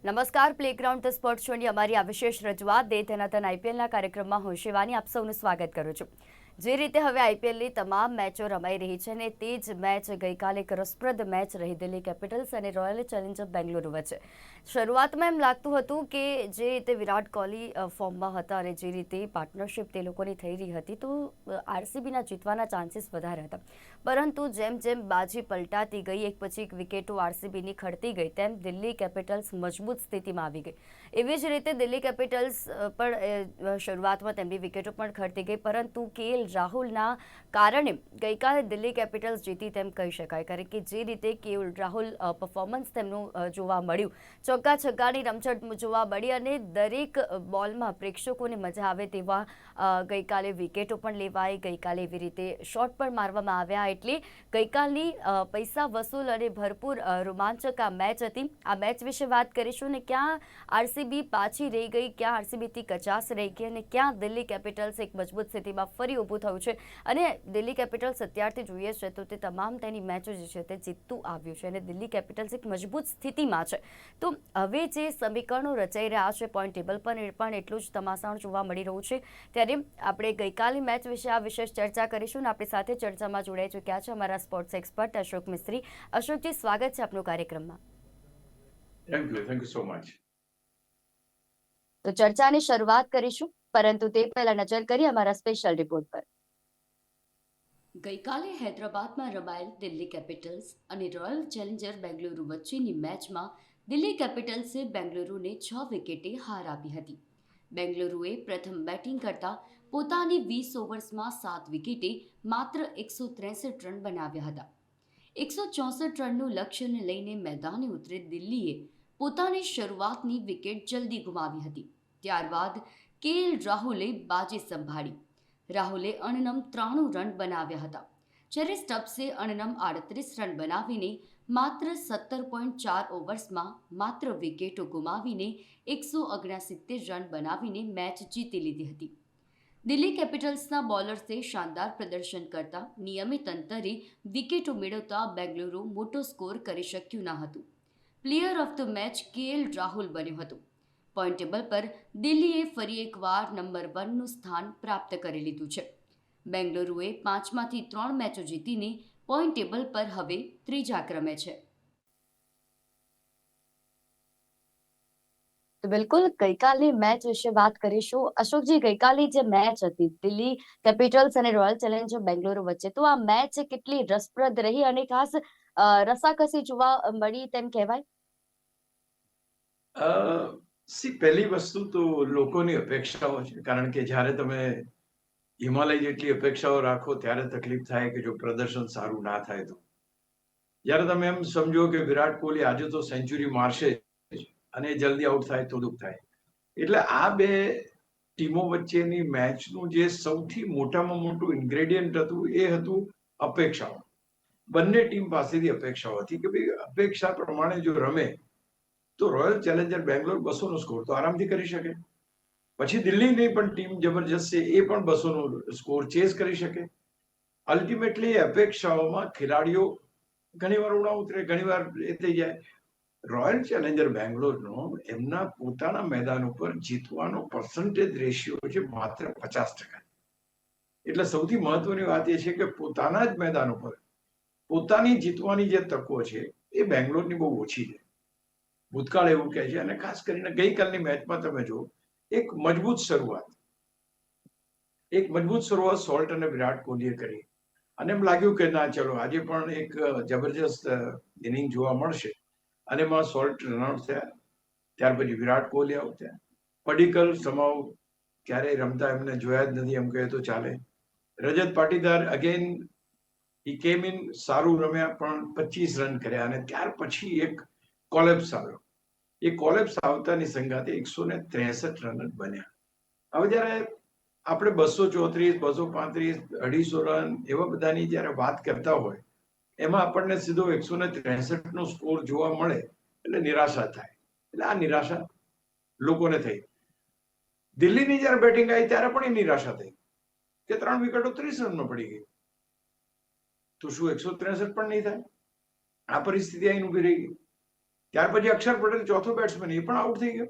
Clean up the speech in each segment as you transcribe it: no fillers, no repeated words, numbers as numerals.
નમસ્કાર. Playground the sports શોની અમારી આ વિશેષ રજૂઆત દે ધનાતન આઈપીએલના કાર્યક્રમમાં હું શિવાની આપ સૌનું સ્વાગત કરું છું. જે રીતે હવે આઈપીએલની તમામ મેચો રમાઈ રહી છે ને તે જ મેચ ગઈકાલે એક રસપ્રદ મેચ રહી દિલ્હી કેપિટલ્સ અને રોયલ ચેલેન્જર બેંગલુરુ વચ્ચે. શરૂઆતમાં એમ લાગતું હતું કે જે રીતે વિરાટ કોહલી ફોર્મમાં હતા અને જે રીતે પાર્ટનરશિપ તે લોકોની થઈ રહી હતી તો આરસીબીના જીતવાના ચાન્સીસ વધારે હતા. પરંતુ જેમ જેમ બાજી પલટાતી ગઈ, એક પછી એક વિકેટો આરસીબીની ખડતી ગઈ, તેમ દિલ્હી કેપિટલ્સ મજબૂત સ્થિતિમાં આવી ગઈ. એવી જ રીતે દિલ્હી કેપિટલ્સ પણ શરૂઆતમાં તેમની વિકેટો પણ ખડતી ગઈ, પરંતુ કેએલ રાહુલના કારણે ગઈકાલે દિલ્હી કેપિટલ્સ જીતી તેમ કહી શકાય. કારણ કે જે રીતે કેએલ રાહુલ પરફોર્મન્સ તેમનું જોવા મળ્યું, ચોગ્ગા છગ્ગાની રમઝટ જોવા મળી અને દરેક બોલમાં પ્રેક્ષકોને મજા આવે તેવા ગઈકાલે વિકેટો પણ લેવાઈ, ગઈકાલે એવી રીતે શોટ પણ મારવામાં આવ્યા. એટલે ગઈકાલની પૈસા વસૂલ અને ભરપૂર રોમાંચક આ મેચ હતી. આ મેચ વિશે વાત કરીશું ને ક્યાં આરસીબી પાછી રહી ગઈ, ક્યાં આરસીબીથી કચાશ રહી ગઈ અને ક્યાં દિલ્હી કેપિટલ્સ એક મજબૂત સ્થિતિમાં ફરી ઊભું થયું છે. અને દિલ્હી કેપિટલ્સ અત્યારથી જોઈએ છે તો તે તમામ તેની મેચો જે છે તે જીતતું આવ્યું છે અને દિલ્હી કેપિટલ્સ એક મજબૂત સ્થિતિમાં છે. તો હવે જે સમીકરણો રચાઈ રહ્યા છે પોઈન્ટ ટેબલ પર પણ એટલું જ તમાસાણ જોવા મળી રહ્યું છે. ત્યારે આપણે ગઈકાલની મેચ વિશે આ વિશેષ ચર્ચા કરીશું અને આપણી સાથે ચર્ચામાં જોડાઈ ચૂક્યા છે અમારા સ્પોર્ટ્સ એક્સપર્ટ અશોક મિસ્ત્રી. અશોકજી, સ્વાગત છે આપનું કાર્યક્રમમાં. Thank you so much. તો ચર્ચાની શરૂઆત કરીશું, પરંતુ તે પહેલા નજર કરીએ અમારા સ્પેશિયલ રિપોર્ટ પર. ગઈકાલે હૈદરાબાદમાં રમાયેલ દિલ્હી કેપિટલ્સ અને રોયલ ચેલેન્જર બેંગલુરુ વચ્ચેની મેચમાં દિલ્હી કેપિટલ્સે બેંગલુરુને 6 વિકેટે હાર આપી હતી. બેંગલુરુએ પ્રથમ બેટિંગ કરતા પોતાની 20 ઓવર્સમાં 7 વિકેટે માત્ર 163 રન બનાવ્યા હતા. 164 રનનું લક્ષ્યને લઈને મેદાને ઉતરે દિલ્હીએ પોતાની શરૂઆતની વિકેટ જલ્દી ગુમાવી હતી. ત્યારબાદ કેએલ રાહુલે બાજી સંભાળી. રાહુલે અણનમ 93 રન બનાવ્યા હતા, જ્યારે સ્ટબ્સે અણનમ 38 રન બનાવીને માત્ર 17.4 ઓવર્સમાં માત્ર વિકેટો ગુમાવીને 169 રન બનાવીને મેચ જીતી લીધી હતી. દિલ્હી કેપિટલ્સના બોલર્સે શાનદાર પ્રદર્શન કરતા નિયમિત અંતરે વિકેટો મેળવતા બેંગલુરુ મોટો સ્કોર કરી શક્યું ન હતું. Player of the match KL Rahul બન્યો હતો. પોઈન્ટ ટેબલ પર દિલ્હીએ ફરી એકવાર નંબર 1નું સ્થાન પ્રાપ્ત કરી લીધું છે. બેંગલુરુએ 5માંથી 3 મેચો જીતીને પોઈન્ટ ટેબલ પર હવે ત્રીજા ક્રમે છે. તો બિલકુલ ગઈકાલની મેચ વિશે વાત કરીશું. અશોકજી, ગઈકાલની જે મેચ હતી દિલ્હી કેપિટલ્સ અને રોયલ ચેલેન્જર બેંગલુરુ વચ્ચે, તો આ મેચ કેટલી રસપ્રદ રહી અને ખાસ રસાકસી જોવા મળી તેમ કહેવાય? પહેલી વસ્તુ તો લોકોની અપેક્ષાઓ છે, કારણ કે જ્યારે તમે હિમાલય જેટલી અપેક્ષાઓ રાખો ત્યારે તકલીફ થાય કે જો પ્રદર્શન સારું ના થાય તો. જ્યારે તમે એમ સમજો કે વિરાટ કોહલી આજે તો સેન્ચુરી મારશે અને જલ્દી આઉટ થાય તો દુઃખ થાય. એટલે આ બે ટીમો વચ્ચેની મેચનું જે સૌથી મોટામાં મોટું ઇન્ગ્રેડિયન્ટ હતું એ હતું અપેક્ષાઓ. બંને ટીમ પાસેથી અપેક્ષાઓ હતી કે ભાઈ અપેક્ષા પ્રમાણે જો રમે તો રોયલ ચેલેન્જર બેંગ્લોર 200 નો સ્કોર તો આરામથી કરી શકે. પછી દિલ્હીની પણ ટીમ જબરજસ્ત છે, એ પણ 200 નો સ્કોર ચેસ કરી શકે. અલ્ટિમેટલી અપેક્ષાઓમાં ખેલાડીઓ ઘણીવાર ઉડા ઉતરે, ઘણીવાર એ થઈ જાય. રોયલ ચેલેન્જર બેંગ્લોરનો એમના પોતાના મેદાન ઉપર જીતવાનો પર્સન્ટેજ રેશિયો છે માત્ર 50%. એટલે સૌથી મહત્વની વાત એ છે કે પોતાના જ મેદાન ઉપર પોતાની જીતવાની જે તકો છે એ બેંગ્લોરની બહુ ઓછી છે. ભૂતકાળ એવું કહે છે. અને ખાસ કરીને ગઈકાલની મેચમાં તમે જો એક મજબૂત શરૂઆત સોલ્ટ અને વિરાટ કોહલીએ કરી અને એમ લાગ્યું કે ના ચલો આજે પણ એક જબરજસ્ત ઇનિંગ જોવા મળશે. અને એમાં સોલ્ટ રનઆઉટ થયા, ત્યાર પછી વિરાટ કોહલી આઉટ થયા. પડીકલ સમાવ ક્યારેય રમતા એમને જોયા જ નથી એમ કહે તો ચાલે. રજત પાટીદાર અગેન હી કેમ ઇન, સારું રમ્યા પણ 25 રન કર્યા અને ત્યાર પછી એક કોલેપ્સ આવ્યો. એ કોલેપ્સ આવતાની સંગાતે 163 રન જ બન્યા. હવે જ્યારે આપણે 234, 235, 250 રન એવા બધાની જ્યારે વાત કરતા હોય એમાં આપણને સીધો 163 નો સ્કોર જોવા મળે એટલે નિરાશા થાય. એટલે આ નિરાશા લોકોને થઈ. દિલ્હીની જ્યારે બેટિંગ આવી ત્યારે પણ એ નિરાશા થઈ કે 3 વિકેટો 30 રનમાં પડી ગઈ, તો શું 163 પણ નહીં થાય? આ પરિસ્થિતિ અહીં ઉભી રહી ગઈ. ત્યાર પછી અક્ષર પટેલ ચોથો બેટ્સમેન એ પણ આઉટ થઈ ગયો,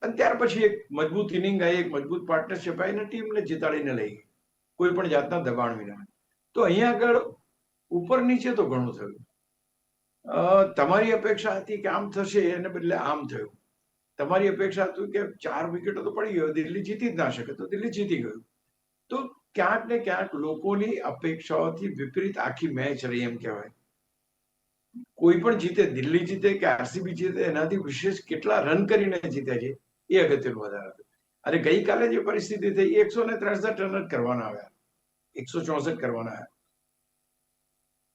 અને ત્યાર પછી એક મજબૂત ઇનિંગ આવી, એક મજબૂત પાર્ટનરશિપ આવી, ટીમને જીતાડીને લઈ ગઈ કોઈ પણ જાતના દબાણ વિના. તો અહીંયા આગળ ઉપર નીચે તો ઘણું થયું. તમારી અપેક્ષા હતી કે આમ થશે, એને બદલે આમ થયું. તમારી અપેક્ષા હતી કે 4 વિકેટો તો પડી ગયો, દિલ્હી જીતી જ ના શકે, તો દિલ્હી જીતી ગયું. તો ક્યાંક ને ક્યાંક લોકોની અપેક્ષાઓથી વિપરીત આખી મેચ રહી એમ કહેવાય. કોઈ પણ જીતે, દિલ્હી જીતે કે આરસીબી જીતે, એનાથી વિશેષ કેટલા રન કરીને જીતે છે એ અગત્યનું વધારે હતું. અને ગઈકાલે જે પરિસ્થિતિ થઈ, 163 રન જ કરવાના આવ્યા, 164 કરવાના આવ્યા.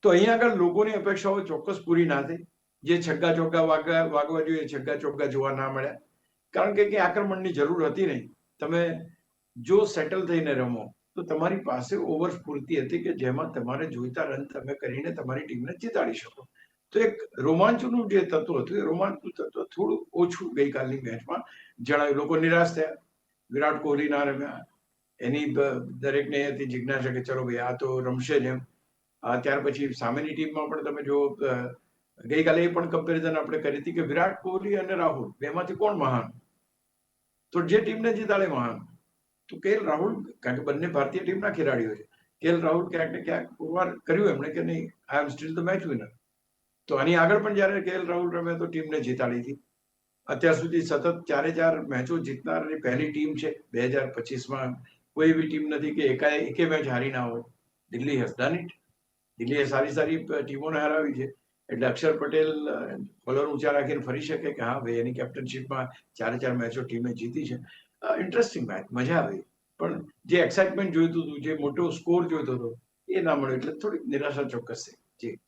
તો અહીંયા આગળ લોકોની અપેક્ષાઓ ચોક્કસ પૂરી ના થઈ. જે છગ્ગા ચોગ્ગા વાગવા જોઈએ, છગ્ગા ચોગ્ગા જોવા ના મળ્યા, કારણ કે આક્રમણની જરૂર હતી નહીં. તમે જો સેટલ થઈને રમો તો તમારી પાસે ઓવર્સ પૂરતી હતી કે જેમાં તમારે જોઈતા રન તમે કરીને તમારી ટીમને જીતાડી શકો. તો એક રોમાંચનું જે તત્વ હતું, એ રોમાંચનું તત્વ થોડું ઓછું ગઈકાલની મેચમાં જણાવ્યું. લોકો નિરાશ થયા, વિરાટ કોહલી ના રમ્યા, એની દરેકને હતી જિજ્ઞાસા કે ચલો ભાઈ આ તો રમશે જ એમ. ત્યાર પછી સામેની ટીમમાં પણ તમે જો ગઈકાલે એ પણ કમ્પેરિઝન આપણે કરી હતી કે વિરાટ કોહલી અને રાહુલ બેમાંથી કોણ મહાન? તો જે ટીમને જીતાડે મહાન. તો કેએલ રાહુલ, કારણ કે બંને ભારતીય ટીમના ખેલાડીઓ છે, કેએલ રાહુલ ક્યાંક ને ક્યાંક પુરવાર કર્યું એમણે કે નહીં, I am still the match winner. તો આની આગળ પણ જયારે કેએલ રાહુલ રમે તો ટીમને જીતાડી હતી. અત્યાર સુધી સતત 4 મેચો જીતનારની પહેલી ટીમ છે. 2025માં કોઈ એવી ટીમ નથી કે એકે મેચ હારી ના હોય. Delhi has done it. દિલ્હીએ સારી ટીમોને હરાવી છે. એટલે અક્ષર પટેલ કોલર ઊંચા રાખીને ફરી શકે કે હા ભાઈ એની કેપ્ટનશીપમાં 4 મેચો ટીમે જીતી છે. ઇન્ટરેસ્ટિંગ મેચ, મજા આવી. પણ જે એક્સાઇટમેન્ટ જોઈતું હતું, જે મોટો સ્કોર જોઈતો હતો, એ ના મળ્યો, એટલે થોડીક નિરાશા ચોક્કસ થઈ. જી.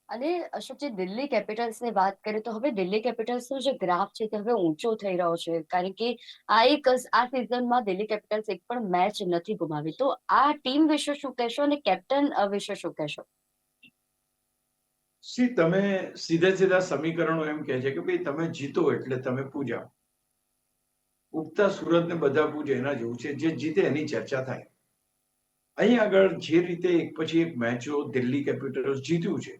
અને અશોકજી, દિલ્હી કેપિટલ્સની વાત કરીએ તો હવે દિલ્હી કેપિટલ્સનો જે ગ્રાફ છે તે હવે ઊંચો થઈ રહ્યો છે, કારણ કે આ સિઝનમાં દિલ્હી કેપિટલ્સ એક પણ મેચ નથી ગુમાવી. તો આ ટીમ વિશે શું કહેશો અને કેપ્ટન વિશે શું કહેશો? તમે સીધા સમીકરણો એમ કહે છે કે ભાઈ તમે જીતો એટલે તમે પૂજા. ઉગતા સુરતને બધા પૂજે એના જેવું છે. જે જીતે એની ચર્ચા થાય. અહીં આગળ જે રીતે એક પછી એક મેચો દિલ્હી કેપિટલ્સ જીત્યું છે,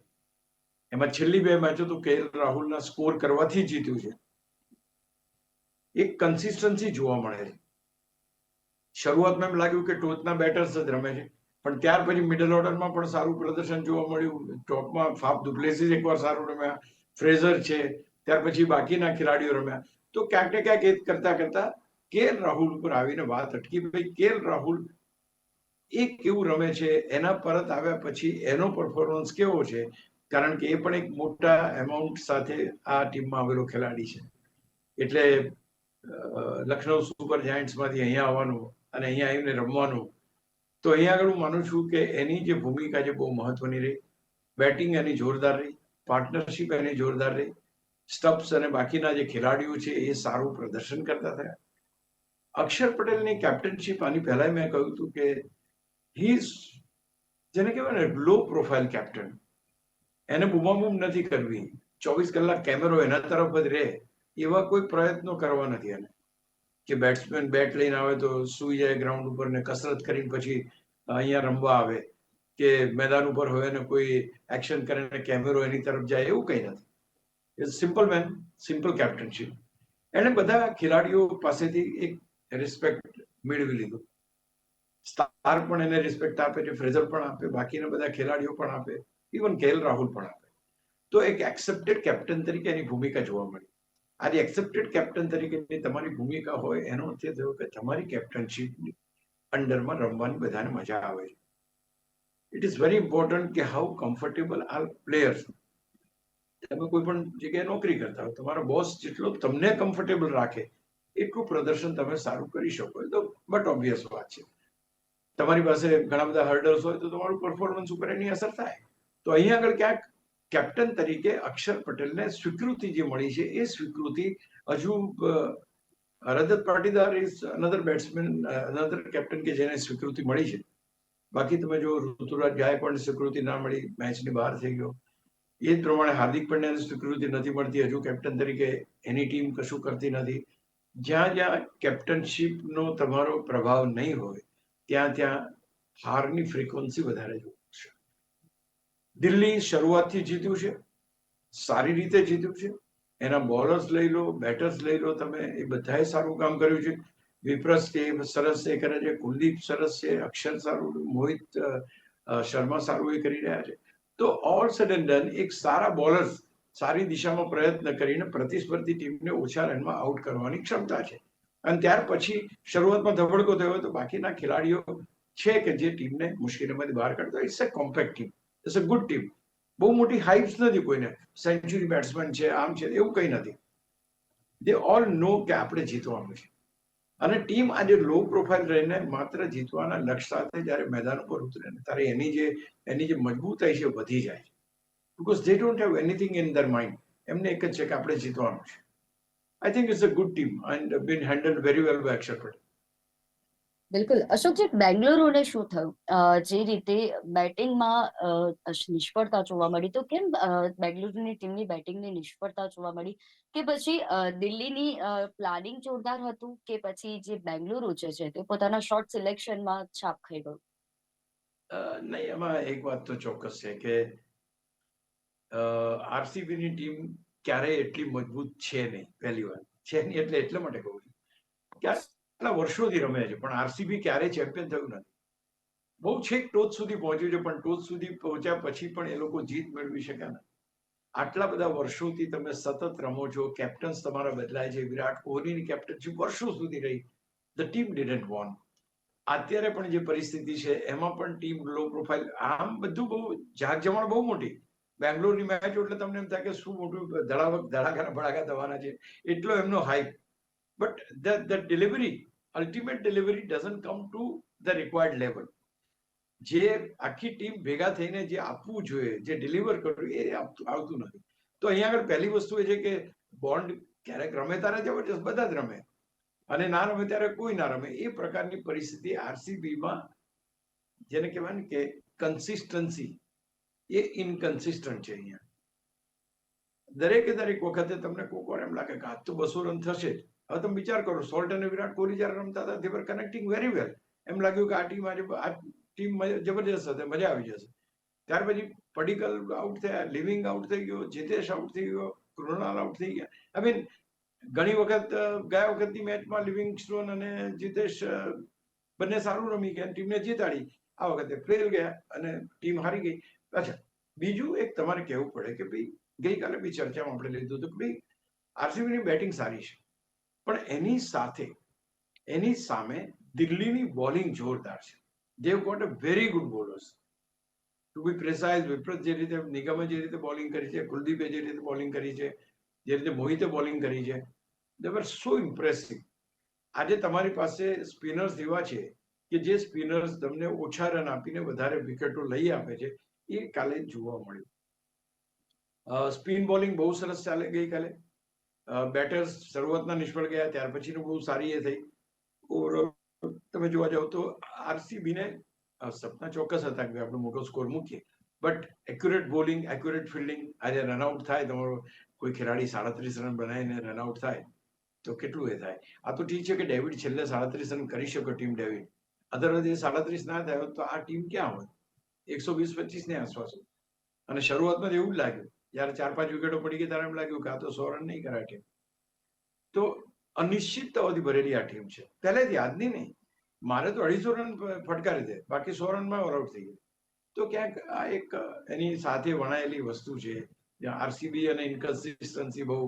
એમાં છેલ્લી 2 મેચો તો કેએલ રાહુલના સ્કોર કરવાથી જીત્યું છે. એક કન્સિસ્ટન્સી જોવા મળે છે. શરૂઆતમાં એમ લાગ્યું કે ટોચના બેટર્સ જ રમે છે, પણ ત્યાર પછી મિડલ ઓર્ડરમાં પણ સારું પ્રદર્શન જોવા મળ્યું. ટોપમાં ફાફ દુ પ્લેસીસ એકવાર સારું રમ્યા, ફ્રેઝર છે, ત્યાર પછી બાકીના ખેલાડીઓ રમ્યા. તો ક્યાંક ને ક્યાંક એ કરતા કેએલ રાહુલ ઉપર આવીને વાત અટકી. ભાઈ કેએલ રાહુલ એ કેવું રમે છે, એના પરત આવ્યા પછી એનો પરફોર્મન્સ કેવો છે, કારણ કે એ પણ એક મોટા એમાઉન્ટ સાથે આ ટીમમાં આવેલો ખેલાડી છે. એટલે લખનઉ સુપર જાયન્ટ્સમાંથી અહીંયા આવવાનું અને અહીંયા આવીને રમવાનું, તો અહીંયા આગળ હું માનું છું કે એની જે ભૂમિકા છે બહુ મહત્વની રહી. બેટિંગ એની જોરદાર રહી, પાર્ટનરશિપ એની જોરદાર રહી, સ્ટબ્સ અને બાકીના જે ખેલાડીઓ છે એ સારું પ્રદર્શન કરતા થયા. અક્ષર પટેલની કેપ્ટનશિપ, આની પહેલા મેં કહ્યું હતું કે હી ઇઝ, જેને કહેવાય ને લો પ્રોફાઇલ કેપ્ટન. એને બૂમાબૂમ નથી કરવી, 24 કલાક કેમેરો એના તરફ જ રહે એવા કોઈ પ્રયત્નો કરવા નથી એને. કે બેટ્સમેન બેટ લઈને આવે તો સુઈ જાય ગ્રાઉન્ડ ઉપર ને કસરત કરીને પછી અહીંયા રમવા આવે, કે મેદાન ઉપર હોય ને કોઈ એક્શન કરે ને કેમેરો એની તરફ જાય, એવું કંઈ નથી. Is simple man, simple captainship. એને બધા ખેલાડીઓ પાસેથી એક રિસ્પેક્ટ મેળવી લીધું. સ્ટાર પણ એને રિસ્પેક્ટ આપે છે, ફ્રેઝર પણ આપે, બાકીના બધા ખેલાડીઓ પણ આપે, ઇવન કેએલ રાહુલ પણ આપે. તો એક એક્સેપ્ટેડ કેપ્ટન તરીકે એની ભૂમિકા જોવા મળી. આજે એક્સેપ્ટેડ કેપ્ટન તરીકેની તમારી ભૂમિકા હોય એનો અર્થ એ થયો કે તમારી કેપ્ટનશીપની અંડરમાં રમવાની બધાને મજા આવે છે. ઇટ ઇઝ વેરી ઇમ્પોર્ટન્ટ કે હાઉ કમ્ફર્ટેબલ આર પ્લેયર્સ. તમે કોઈ પણ જગ્યાએ નોકરી કરતા હો, તમારો બોસ જેટલો તમને કમ્ફર્ટેબલ રાખે એટલું પ્રદર્શન તમે સારું કરી શકો. તો બટ ઓબ્વિયસ વાત છે, તમારી પાસે ઘણા બધા હર્ડલ્સ હોય તો તમારું પરફોર્મન્સ ઉપર એની અસર થાય. તો અહીંયા આગળ ક્યાંક કેપ્ટન તરીકે અક્ષર પટેલને સ્વીકૃતિ જે મળી છે એ સ્વીકૃતિ હજુ Rajat Patidar is another batsman, another captain કે જેને સ્વીકૃતિ મળી છે. બાકી તમે જો ઋતુરાજ ગાયકવાડને સ્વીકૃતિ ના મળી, મેચની બહાર થઈ ગયો. એ જ પ્રમાણે હાર્દિક પંડ્યાને સ્વીકૃતિ નથી મળતી, હજુ કેપ્ટન તરીકે એની ટીમ કશું કરતી નથી. જ્યાં કેપ્ટનશીપનો તમારો પ્રભાવ નહીં હોય ત્યાં હારની ફ્રીક્વન્સી વધારે જોવા મળશે. દિલ્હી શરૂઆતથી જીત્યું છે, સારી રીતે જીત્યું છે. એના બોલર્સ લઈ લો, બેટર્સ લઈ લો તમે, એ બધાએ સારું કામ કર્યું છે. વિપ્રસ એ સરસ એ કરે છે, કુલદીપ સરસ છે, અક્ષર સારું, મોહિત શર્મા સારું એ કરી રહ્યા છે. તો ઓલ સેડ એન્ડ ડન એક સારા બોલર્સ સારી દિશામાં પ્રયત્ન કરીને પ્રતિસ્પર્ધી ટીમને ઓછા રનમાં આઉટ કરવાની ક્ષમતા છે. અને ત્યાર પછી શરૂઆતમાં ધબડકો થયો તો બાકીના ખેલાડીઓ છે કે જે ટીમને મુશ્કેલીમાંથી બહાર કાઢતા. It's a compact team, it's a good team. બહુ મોટી હાઇપ્સ નથી કોઈને, સેન્ચુરી બેટ્સમેન છે, આમ છે, એવું કંઈ નથી. દે ઓલ નો કે આપણે જીતવાનું છે. અને ટીમ આજે લો પ્રોફાઇલ રહીને માત્ર જીતવાના લક્ષ્ય સાથે જ્યારે મેદાન ઉપર ઉતરે ને ત્યારે એની જે મજબૂતાઈ છે વધી જાય છે. Because they don't have anything in their mind. એમને એક જ છે કે આપણે જીતવાનું છે. I think it's a good team and been handled very well by Axar Patel. બિલકુલ. અશોકજી, બેંગ્લુરુને શું થયું? જે રીતે બેટિંગમાં નિષ્ફળતા જોવા મળી, તો કેમ બેંગ્લુરુની ટીમની બેટિંગની નિષ્ફળતા જોવા મળી? કે પછી દિલ્હીની પ્લાનિંગ જોરદાર હતું, કે પછી જે બેંગ્લુરુ છે તે પોતાના શોર્ટ સિલેક્શનમાં છાપ ખાઈ ગયું? નહીં, એમાં એક વાત તો ચોક્કસ છે કે આરસીબીની ટીમ ક્યારેય એટલી મજબૂત છે નહીં. પહેલી વાર છે નહીં એટલે એટલા માટે કહું છું કે આટલા વર્ષોથી રમે છે, પણ આરસીબી ક્યારેય ચેમ્પિયન થયું નથી. બહુ છેક ટોચ સુધી પહોંચ્યું છે, પણ ટોચ સુધી પહોંચ્યા પછી પણ એ લોકો જીત મેળવી શક્યા નથી. આટલા બધા વર્ષોથી તમે સતત રમો છો, કેપ્ટન્સ તમારા બદલાય છે. વિરાટ કોહલીની કેપ્ટનશીપ વર્ષો સુધી રહી, ધ ટીમ ડિડન્ટ વોન. અત્યારે પણ જે પરિસ્થિતિ છે એમાં પણ ટીમ લો પ્રોફાઇલ, આમ બધું બહુ જાગ જમણ બહુ મોટી. બેંગ્લોરની મેચ એટલે તમને એમ થાય કે શું મોટું ધડાકા ભડાકા થવાના છે, એટલો એમનો hype. But the delivery, ultimate delivery doesn't come to the required level. જે આખી ટીમ ભેગા થઈને જે આપવું જોઈએ, જે ડિલિવર કરવું, એ આવતું નથી. તો અહીંયા આગળ પહેલી વસ્તુ એ છે કે બોન્ડ ક્યારેક રમે ત્યારે જબરજસ્ત બધા જ રમે, અને ના રમે ત્યારે કોઈ ના રમે. એ પ્રકારની પરિસ્થિતિ આરસીબીમાં, જેને કહેવાય ને કે કન્સિસ્ટન્સી, એ ઇનકન્સિસ્ટન્ટ છે. અહીંયા દરેકે દરેક વખતે તમને કોક વાર એમ લાગે કે આજ તો 200 રન થશે જ. હવે તમે વિચાર કરો, સોલ્ટ અને વિરાટ કોહલી જયારે રમતા હતા, they were connecting very well. એમ લાગ્યું કે આ ટીમ જબરજસ્ત હશે, મજા આવી જશે. ત્યાર પછી પડીકલ આઉટ થયા, લિવિંગ આઉટ થઈ ગયો, જીતેશ આઉટ થઈ ગયો, કૃણાલ આઉટ થઈ ગયા. આઈ મીન ઘણી વખત ગયા વખતની મેચમાં લિવિંગસ્ટોન અને જીતેશ બંને સારું રમી ગયા, ટીમને જીતાડી. આ વખતે ફેલ ગયા અને ટીમ હારી ગઈ. અચ્છા, બીજું એક તમારે કહેવું પડે કે ભાઈ, ગઈકાલે બી ચર્ચામાં આપણે લીધું હતું કે ભાઈ આરસીબીની બેટિંગ સારી છે, પણ એની સામે દિલ્હીની બોલિંગ જોરદાર છે. They have got a very good bowlers. To be precise, Vipraj જે રીતે, નિગમે જે રીતે બોલિંગ કરી છે, કુલદીપે જે રીતે બોલિંગ કરી છે, જે રીતે મોહિતે બોલિંગ કરી છે, દે વર સો ઇમ્પ્રેસિવ. આજે તમારી પાસે સ્પિનર્સ એવા છે કે જે સ્પિનર્સ તમને ઓછા રન આપીને વધારે વિકેટો લઈ આપે છે, એ કાલે જોવા મળ્યું. સ્પિન બોલિંગ બહુ સરસ ચાલે ગઈકાલે. બેટર્સ શરૂઆતના નિષ્ફળ ગયા, ત્યાર પછીનું બહુ સારી એ થઈ. ઓવરઓલ તમે જોવા જાવ તો આરસીબીને સપના ચોક્કસ હતા કે આપણે મોટો સ્કોર મૂકીએ, but accurate bowling, accurate fielding. આજે રનઆઉટ થાય, તમારો કોઈ ખેલાડી 37 રન બનાવીને રનઆઉટ થાય તો કેટલું એ થાય. આ તો ઠીક છે કે ડેવિડ છેલ્લે 37 રન કરી શકો, ટીમ ડેવિડ. અદરવાઇઝ એ 37 ના થાય તો આ ટીમ ક્યાં હોય, 120-25 ની આસપાસ. અને શરૂઆતમાં એવું જ લાગ્યું, જયારે 4-5 વિકેટો પડી ગઈ ત્યારે એમ લાગ્યું કે આ તો 100 રન નહીં કરાય ટીમ. તો અનિશ્ચિતતાઓથી ભરેલી આ ટીમ છે પહેલેથી, આજની નહીં. મારે તો 250 રન ફટકારી દે, બાકી 100 રનમાં ઓલ આઉટ થઈ ગઈ. તો ક્યાંક આ એક એની સાથે વણાયેલી વસ્તુ છે, જ્યાં આરસીબી અને ઇનકન્સિસ્ટન્સી બહુ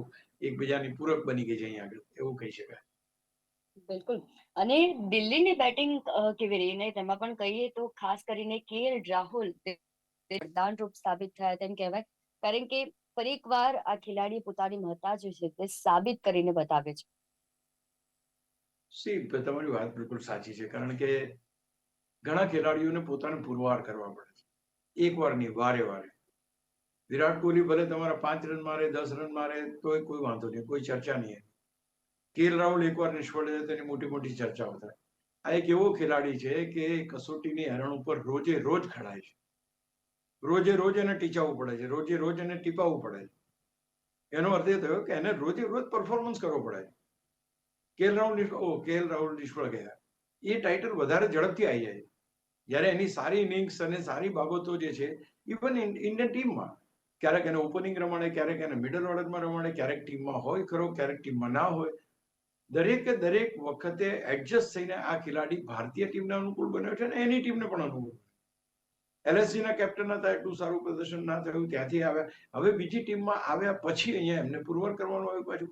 એકબીજાની પૂરક બની ગઈ છે અહીંયા આગળ, એવું કહી શકાય. બિલકુલ. અને દિલ્હીની બેટિંગ કેવી રહી, ને તેમાં પણ કહીએ તો ખાસ કરીને કેએલ રાહુલ વરદાન રૂપ સાબિત થયા તેમ કહેવાય, કારણ કે ફરી એકવાર આ ખેલાડી પોતાની મહત્તા જે છે તે સાબિત કરીને બતાવે છે. તમારી વાત બિલકુલ સાચી છે, કારણ કે ઘણા ખેલાડીઓને પોતાને પુરવાર કરવા પડે છે, એક વાર નહીં, વારે વારે. વિરાટ કોહલી ભલે તમારા 5 રન મારે, 10 રન મારે, તોય કોઈ વાંધો નહીં, કોઈ ચર્ચા નહીં. કેએલ રાહુલ એકવાર નિષ્ફળ જાય તેની મોટી મોટી ચર્ચાઓ થાય. આ એક એવો ખેલાડી છે કે કસોટીની હરણ ઉપર રોજે રોજ ખડાય છે, રોજે રોજ એને ટીચાવવું પડે છે, રોજે રોજ એને ટીપાવવું પડે છે. એનો અર્થ એ થયો કે એને રોજે રોજ પરફોર્મન્સ કરવો પડે છે. કેએલ રાહુલ નિષ્ફળ ગયા, એ ટાઇટલ વધારે ઝડપથી આવી જાય જ્યારે એની સારી ઇનિંગ્સ અને સારી બાબતો જે છે, ઇવન ઇન્ડિયન ટીમમાં ક્યારેક એને ઓપનિંગ રમાડે, ક્યારેક એને મિડલ ઓર્ડરમાં રમાડે, ક્યારેક ટીમમાં હોય ખરો, ક્યારેક ટીમમાં ના હોય. દરેકે દરેક વખતે એડજસ્ટ થઈને આ ખેલાડી ભારતીય ટીમને અનુકૂળ બન્યો છે અને એની ટીમને પણ અનુકૂળ. LSG ના કેપ્ટન હતા, એટલું સારું પ્રદર્શન ના થયું, ત્યાંથી આવ્યા. હવે બીજી ટીમમાં આવ્યા પછી અહીંયા એમને પુરવાર કરવાનું આવ્યું પાછું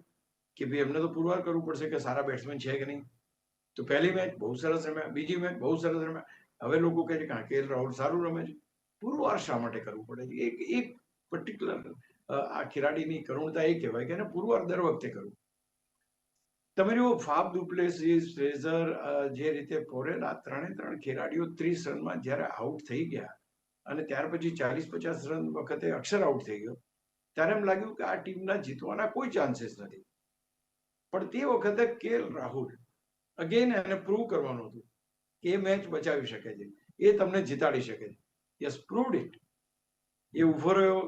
કે ભાઈ એમને તો પુરવાર કરવું પડશે કે સારા બેટ્સમેન છે કે નહીં. તો પહેલી મેચ બહુ સરસ રમ્યા, બીજી મેચ બહુ સરસ રમ્યા. હવે લોકો કહે છે કે KL રાહુલ સારું રમે છે. પુરવાર શા માટે કરવું પડે છે? એક પર્ટિક્યુલર આ ખેલાડીની કરુણતા એ કહેવાય કે એને પુરવાર દર વખતે કરવું. તમે જુઓ ફાફ ડુપ્લેસિસ, ફ્રેઝર, જે રીતે પોરેલ, આ ત્રણ ખેલાડીઓ 30 રનમાં જ્યારે આઉટ થઈ ગયા અને ત્યાર પછી 40-50 રન વખતે અક્ષર આઉટ થઈ ગયો, ત્યારે એમ લાગ્યું કે આ ટીમના જીતવાના કોઈ ચાન્સીસ નથી. પણ તે વખતે KL રાહુલ અગેન એને પ્રૂવ કરવાનું હતું કે એ મેચ બચાવી શકે છે, એ તમને જીતાડી શકે છે. Yes, proved it. એ ઉભો રહ્યો,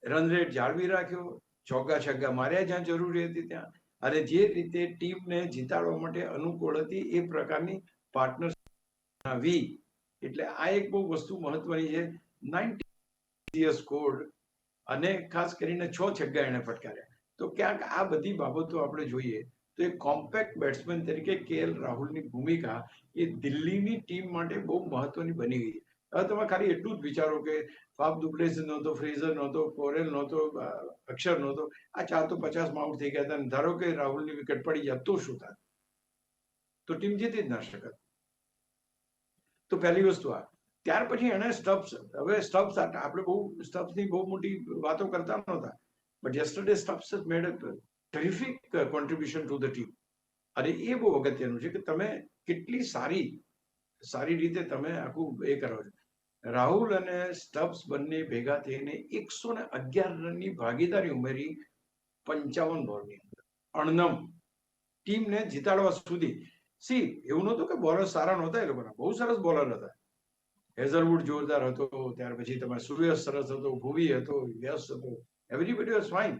રન રેટ જાળવી રાખ્યો, ચોગ્ગા છગ્ગા માર્યા જ્યાં જરૂરી હતી ત્યાં, અને જે રીતે ટીમને જીતાડવા માટે અનુકૂળ હતી એ પ્રકારની પાર્ટનરશિપ વી. એટલે આ એક બહુ વસ્તુ મહત્વની છે. 90 સ્કોર્ડ અને ખાસ કરીને 6 છગ્ગા એને ફટકાર્યા. તો ક્યાંક આ બધી બાબતો આપણે જોઈએ તો એક કોમ્પેક્ટ બેટ્સમેન તરીકે KL રાહુલની ભૂમિકા એ દિલ્હીની ટીમ માટે બહુ મહત્વની બની ગઈ. હવે તમે ખાલી એટલું જ વિચારો કે ફાફ ડુપ્લેસિસ નહોતો, ફ્રેઝર નહોતો, પોરેલ નહોતો, અક્ષર નહોતો, આ 4 તો 50 આઉટ થઈ ગયા હતા. ધારો કે રાહુલની વિકેટ પડી જાય તો શું થાય? તો ટીમ જીતી જ ના શકત. તો પહેલી વસ્તુ આ. ત્યાર પછી એને સ્ટબ્સ, હવે સ્ટબ્સ આપણે બહુ સ્ટબ્સની બહુ મોટી વાતો કરતા નહોતા, but yesterday stubs has made a terrific contribution to the team. અને એ બહુ અગત્યનું છે કે તમે કેટલી સારી રીતે તમે આખું એ કરો છો. રાહુલ અને સ્ટબ્સ બંને ભેગા થઈને 111 રનની ભાગીદારી ઉમેરી 55 બોલની અંદર. અણનમ ટીમને જીતાડવા સુધી. સી, એવું નહોતું કે બોલર સારા નહોતા, એ લોકોના બહુ સરસ બોલર હતા. હેઝલવુડ જોરદાર હતો, ત્યાર પછી તમારે સૂર્યસ સરસ હતો, ભુવી હતો, યસ હતો, everybody was fine.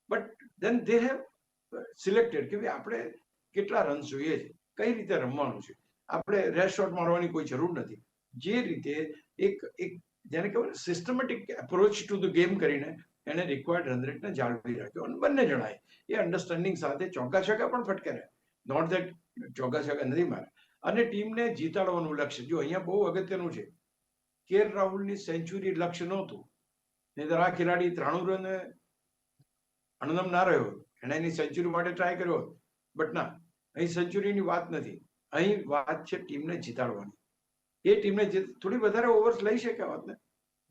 But than they have selected કે ભાઈ આપણે કેટલા રન જોઈએ છે, કઈ રીતે રમવાનું છે, આપણે રેશ શોટ મારવાની કોઈ જરૂર નથી. જે રીતે એક જેને કહેવાય systematic approach to the game કરીને એને રિક્વાયર્ડ રન રેટને જાળવી રાખ્યો. અને બંને જણાએ એ અન્ડરસ્ટેન્ડિંગ સાથે ચોગ્ગા છગ્ગા પણ ફટકાર્યા. નોટ ધેટ ચોગ્ગા છગ્ગા નથી માર્યા. અને ટીમને જીતાડવાનું લક્ષ્ય, જો અહીંયા બહુ અગત્યનું છે, KL રાહુલની સેન્ચુરી લક્ષ્ય નહોતું. નહીંતર આ ખેલાડી 93 રને અણનમ ના રહ્યો, એને એની સેન્ચુરી માટે ટ્રાય કર્યો. બટ ના, અહીં સેન્ચુરીની વાત નથી, અહીં વાત છે ટીમને જીતાડવાની. એ ટીમને થોડી વધારે ઓવર્સ લઈ શક્યા હોત ને,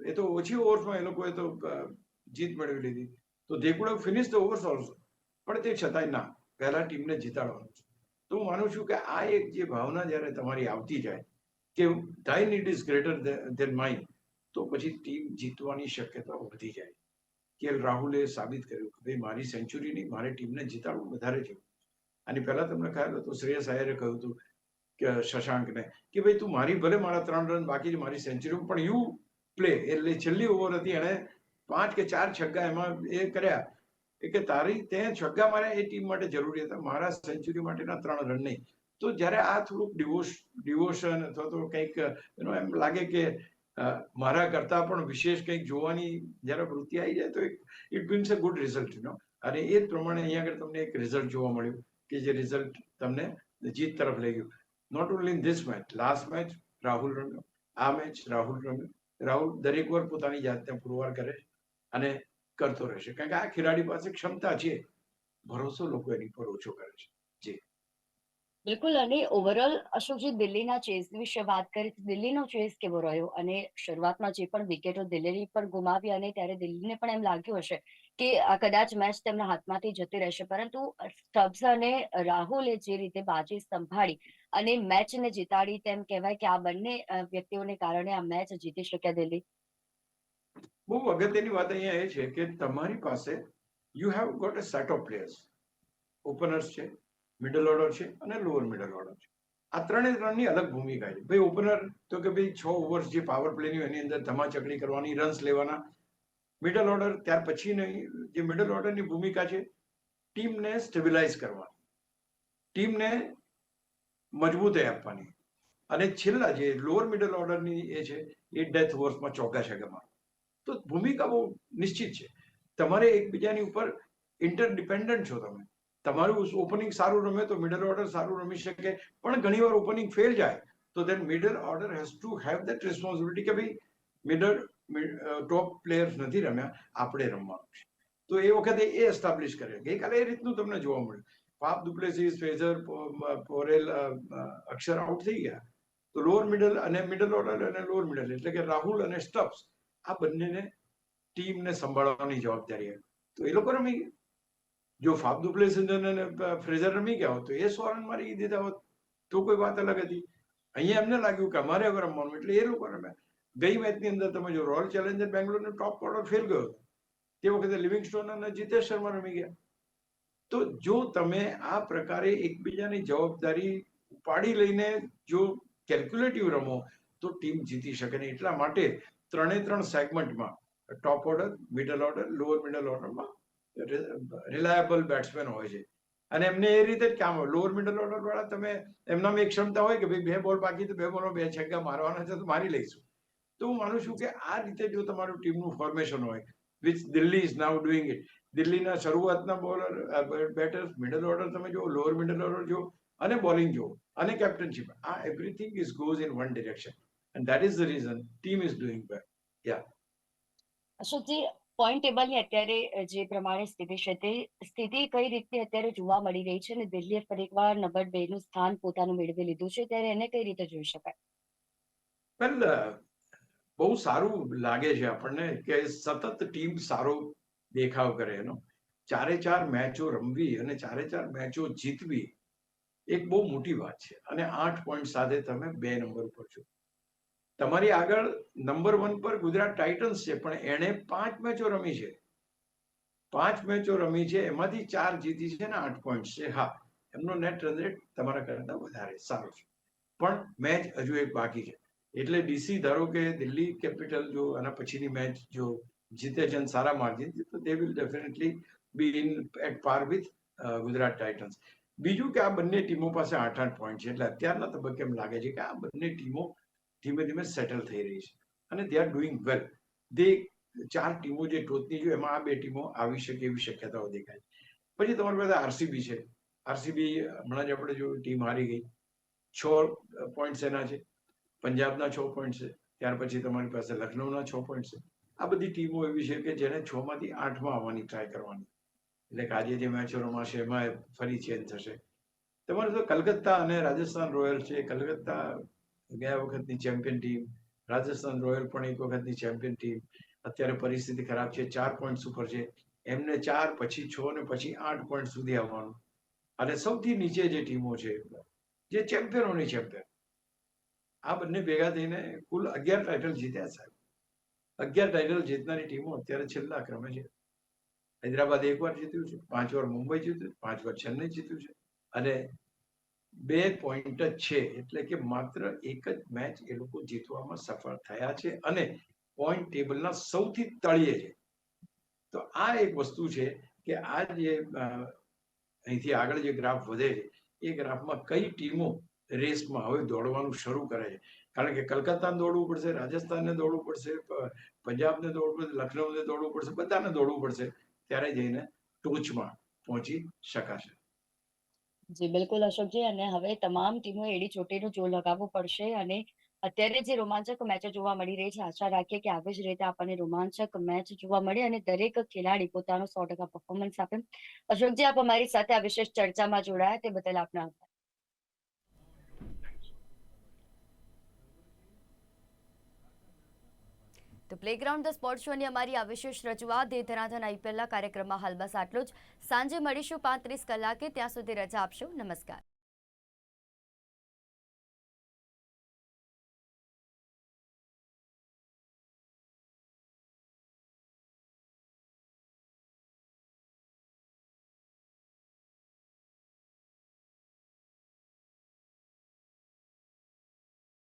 એ તો ઓછી ઓવર્સમાં એ લોકોએ તો જીત મેળવી લીધી. તો દે could have finish the overs also. પણ તે છતાંય ના, પહેલા ટીમને જીતાડવાનું છે. તો હું માનું છું કે આ એક જે ભાવના જ્યારે તમારી આવતી જાય કે thy need is greater than mine, તો પછી ટીમ જીતવાની શક્યતાઓ વધી જાય. KL રાહુલે સાબિત કર્યું કે ભાઈ મારી સેન્ચુરી નહીં, મારે ટીમને જીતાડવું વધારે છે. અને પહેલા તમને ખ્યાલ હતો શ્રેયસ અય્યરે કહ્યું હતું કે શશાંકને કે ભાઈ તું મારી, ભલે મારા 3 રન બાકી છે મારી સેન્ચુરી, પણ યુ પ્લે. એટલે છેલ્લી ઓવર હતી, એને 5 કે 4 છગ્ગા એમાં એ કર્યા કે તારી તે છગ્ગા માર્યા એ ટીમ માટે જરૂરી હતા, મારા સેન્ચુરી માટેના 3 રન નહીં. તો જ્યારે આ થોડુંક ડિવોશન અથવા તો કંઈક એમ લાગે કે મારા કરતા પણ વિશેષ કંઈક જોવાની જ્યારે વૃત્તિ આવી જાય તો it brings a good result. અને એ જ પ્રમાણે અહીંયા આગળ તમને એક રિઝલ્ટ જોવા મળ્યું કે જે રિઝલ્ટ તમને જીત તરફ લઈ ગયું. Not only in this match, last match Rahul રમ્યો, આ મેચ રાહુલ રમ્યો. રાહુલ દરેક વાર પોતાની જાતને પુરવાર કરે અને કરતો રહેશે, કારણ કે આ ખેલાડી પાસે ક્ષમતા છે. ભરોસો લોકો એની પર ઓછો કરે છે. જી બિલકુલ. અને ઓવરઓલ અશોકજી, દિલ્હીના ચેસ વિશે વાત કરી, દિલ્હીનો ચેસ કેવો રહ્યો? અને શરૂઆતમાં જે પણ વિકેટો દિલ્હી પર ગુમાવી અને ત્યારે દિલ્હીને પણ એમ લાગ્યું હશે કે કદાચ મેચ તેમના હાથમાંથી જતી રહેશે, પરંતુ સ્ટબ્સ અને રાહુલે જે રીતે બાજી સંભાળી અને મેચને જીતાડી, તેમ કહેવાય કે આ બંને વ્યક્તિઓને કારણે આ મેચ જીતી શક્યા દિલ્હી. બહુ અગત્યની વાત અહીંયા એ છે કે તમારી પાસે you have got a set of players. Openers છે, મિડલ ઓર્ડર છે અને લોઅર મિડલ ઓર્ડર છે. આ ત્રણેય રનની અલગ ભૂમિકા છે. ભાઈ ઓપનર તો કે ભાઈ 6 ઓવર્સ જે પાવર પ્લેની એની અંદર ધમાચકડી કરવાની, રન્સ લેવાના. મિડલ ઓર્ડર ત્યાર પછીની જે મિડલ ઓર્ડરની ભૂમિકા છે, ટીમને સ્ટેબિલાઇઝ કરવાની, ટીમને મજબૂતાઈ આપવાની. અને છેલ્લા જે લોઅર મિડલ ઓર્ડરની એ છે એ ડેથ ઓવર્સમાં ચોગ્ગા છગ્ગા મારવા. તો ભૂમિકા બહુ નિશ્ચિત છે. તમારે એકબીજાની ઉપર ઇન્ટરડિપેન્ડન્ટ છો તમે. તમારું ઓપનિંગ સારું રમે તો મિડલ ઓર્ડર સારું રમી શકે, પણ ઘણીવાર ઓપનિંગ ફેલ જાય તો then middle order has to have that responsibility કે ભાઈ મિડલ ટોપ પ્લેયર્સ નથી રમ્યા, આપણે રમવાનું છે. તો એ વખતે એ એસ્ટાબ્લિશ કરે. ગઈકાલે એ રીતનું તમને જોવા મળ્યું. ફાફ ડુપ્લેસિસ, ફ્રેઝર, પોરેલ, અક્ષર આઉટ થઈ ગયા. તો લોઅર મિડલ અને મિડલ ઓર્ડર અને લોઅર મિડલ એટલે કે રાહુલ અને સ્ટબ્સ, આ બંનેને ટીમને સંભાળવાની જવાબદારી હતી. તો એ લોકો રમી ગયા. જો ફાફ ડુપ્લેસિસ અને ફ્રેઝર રમી ગયા હોત તો એ 100 રન મારી દીધા હોત તો કોઈ વાત અલગ હતી. અહીંયા એમને લાગ્યું કે અમારે હવે રમવાનું, એટલે એ લોકો રમ્યા. ગઈ મેચની અંદર તમે જો રોયલ ચેલેન્જર બેંગ્લોરનો ટોપ ઓર્ડર ફેલ ગયો હતો, તે વખતે લિવિંગસ્ટોન અને જીતેશ શર્મા રમી ગયા. તો જો તમે આ પ્રકારે એકબીજાની જવાબદારી ઉપાડી લઈને જો કેલ્ક્યુલેટિવ રમો તો ટીમ જીતી શકે નહીં. એટલા માટે 3 સેગમેન્ટમાં top order, middle order, lower middle ઓર્ડરમાં રિલાયબલ બેટ્સમેન હોય છે અને એમને એ રીતે જ કામ હોય. લોઅર મિડલ ઓર્ડર વાળા તમે એમનામાં એક ક્ષમતા હોય કે ભાઈ 2 બોલ બાકી તો 2 બોલમાં 2 છગ્ગા મારવાના છે તો મારી લઈશું. તો હું માનું છું કે આ રીતે જો તમારું ટીમનું ફોર્મેશન હોય, which Delhi is now doing it. દિલ્હીના શરૂઆતના બોલર બેટર્સ, મિડલ ઓર્ડર તમે જો, લોઅર મિડલ ઓર્ડર જો અને બોલિંગ જો અને કેપ્ટનશીપ, આ everything is goes in one direction and that is the reason team is doing well. Yeah Ashokji, point ટેબલની અત્યારે જે પ્રમાણે સ્થિતિ છે તે સ્થિતિ કઈ રીતે અત્યારે જોવા મળી રહી છે અને દિલ્હીએ ફરી એકવાર નંબર 2 નું સ્થાન પોતાનું મેળવી લીધું છે, ત્યારે એને કઈ રીતે જોઈ શકાય? વેલ, બહુ સારું લાગે છે આપણને કે સતત ટીમ સારો દેખાવ કરે એનો. 4 મેચો રમવી અને 4 મેચો જીતવી એક બહુ મોટી વાત છે અને 8 પોઈન્ટ સાથે તમે 2 નંબર ઉપર છો. તમારી આગળ નંબર 1 પર ગુજરાત ટાઇટન્સ છે, પણ એણે 5 મેચો રમી છે. 5 મેચો રમી છે, એમાંથી 4 જીતી છે ને 8 પોઈન્ટ છે. હા, એમનો નેટ રન રેટ તમારા કરતા વધારે સારો છે, પણ મેચ હજુ એક બાકી છે. એટલે ડીસી ધારો કે દિલ્હી કેપિટલ જો આના પછીની મેચ જો જીતે છે અને સારા માર્જિન, તો they will definitely be in at par with Gujarat Titans. બીજું કે આ બંને ટીમો પાસે 8 પોઈન્ટ છે, એટલે અત્યારના તબક્કે એમ લાગે છે કે આ બંને ટીમો ધીમે ધીમે સેટલ થઈ રહી છે અને દે આર ડુઈંગ વેલ. દે 4 ટીમો જે ટોચની જો એમાં આ 2 ટીમો આવી શકે એવી શક્યતાઓ દેખાય. પછી તમારી પાસે આરસીબી છે. આરસીબી હમણાં જ આપણે જો ટીમ હારી ગઈ, 6 પોઈન્ટ એના છે. પંજાબના 6 પોઈન્ટ છે. ત્યાર પછી તમારી પાસે લખનૌના 6 પોઈન્ટ છે. આ બધી ટીમો એવી છે કે જેને 6 માંથી 8માં આવવાની ટ્રાય કરવાની. એટલે કે આજે જે મેચો રમાશે એમાં ફરી ચેન્જ થશે. તમારે તો કલકત્તા અને રાજસ્થાન રોયલ છે. કલકત્તા ગયા વખતની ચેમ્પિયન ટીમ, રાજસ્થાન રોયલ પણ એક વખતની ચેમ્પિયન ટીમ. અત્યારે પરિસ્થિતિ ખરાબ છે, 4 પોઈન્ટ ઉપર છે. એમને 4 પછી 6 ને પછી 8 પોઈન્ટ સુધી આવવાનું. અને સૌથી નીચે જે ટીમો છે જે ચેમ્પિયનોની ચેમ્પિયન, આ બંને ભેગા થઈને કુલ 11 ટાઇટલ જીત્યા સાહેબ. 11 ટાઇટલ જીતનારી ટીમો અત્યારે છેલ્લા ક્રમે છે. હૈદરાબાદ 1 વાર જીત્યું છે, 5 વાર મુંબઈ જીત્યું, 5 વાર ચેન્નઈ જીત્યું છે અને 2 પોઈન્ટ જ છે. એટલે કે માત્ર એક જ મેચ એ લોકો જીતવામાં સફળ થયા છે અને પોઈન્ટ ટેબલના સૌથી તળિયે છે. તો આ એક વસ્તુ છે કે આ જે અહીંથી આગળ જે ગ્રાફ વધે છે એ ગ્રાફમાં કઈ ટીમો રેસમાં હવે દોડવાનું શરૂ કરે છે. કારણ કે કલકત્તાને દોડવું પડશે, રાજસ્થાનને દોડવું પડશે, પંજાબને દોડવું પડશે, લખનૌને દોડવું પડશે, બધાને દોડવું પડશે, ત્યારે જઈને ટોચમાં પહોંચી શકાશે. જી બિલકુલ અશોકજી, અને હવે તમામ ટીમોએ એડી ચોટીનું જોર લગાવવું પડશે અને અત્યારે જે રોમાંચક મેચો જોવા મળી રહી છે, આશા રાખીએ કે આવી જ રીતે આપણને રોમાંચક મેચ જોવા મળે અને દરેક ખેલાડી પોતાનો 100% પરફોર્મન્સ આપે. અશોકજી, આપ અમારી સાથે આ વિશેષ ચર્ચામાં જોડાયા તે બદલ આપનો આભાર. તો પ્લેગ્રાઉન્ડ ધ સ્પોર્ટ્સ શોની અમારી આ વિશેષ રજૂઆત દે ધનાધન આઈપીએલના કાર્યક્રમમાં હાલ બસ આટલું જ. સાંજે મળીશું 35 કલાકે. ત્યાં સુધી રજા આપશો. નમસ્કાર.